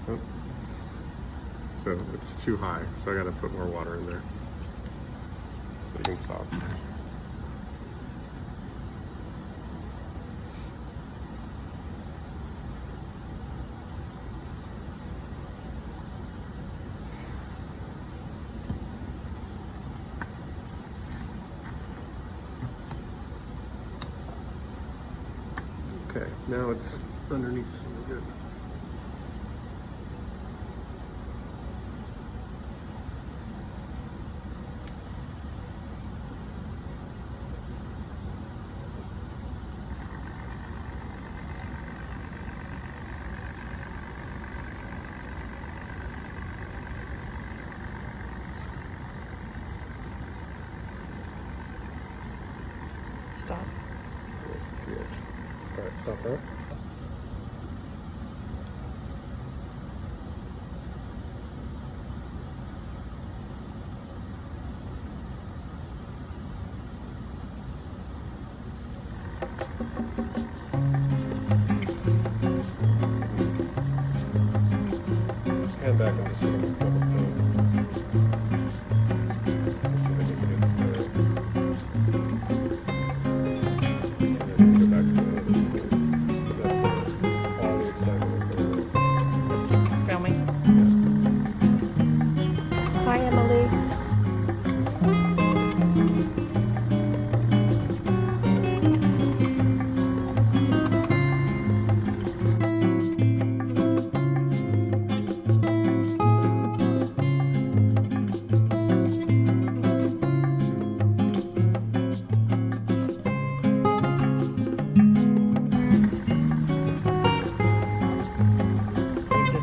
Oh. So it's too high, so I gotta put more water in there. So you can stop. Okay, now it's underneath, so we're good. Stop. There's the pH. All right, stop there. Hand back and just sort of double clean. Filming. Hi, Emily.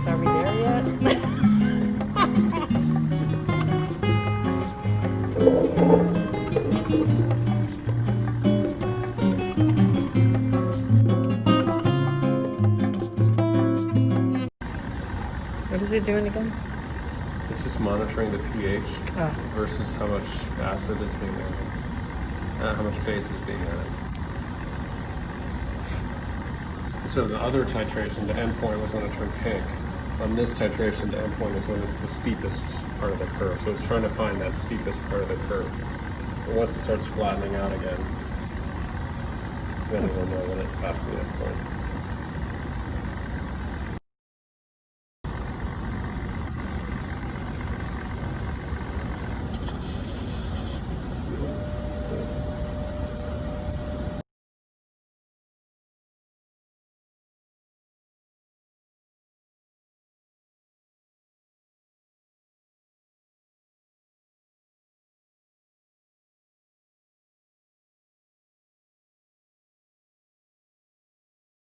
Are we there yet? What is it doing again? It's just monitoring the pH versus how much acid is being added, how much base is being added. So the other titration, the end point was when it turned pink. On this titration, the end point is when it's the steepest part of the curve. So it's trying to find that steepest part of the curve. And once it starts flattening out again, then it will know when it's past the end point.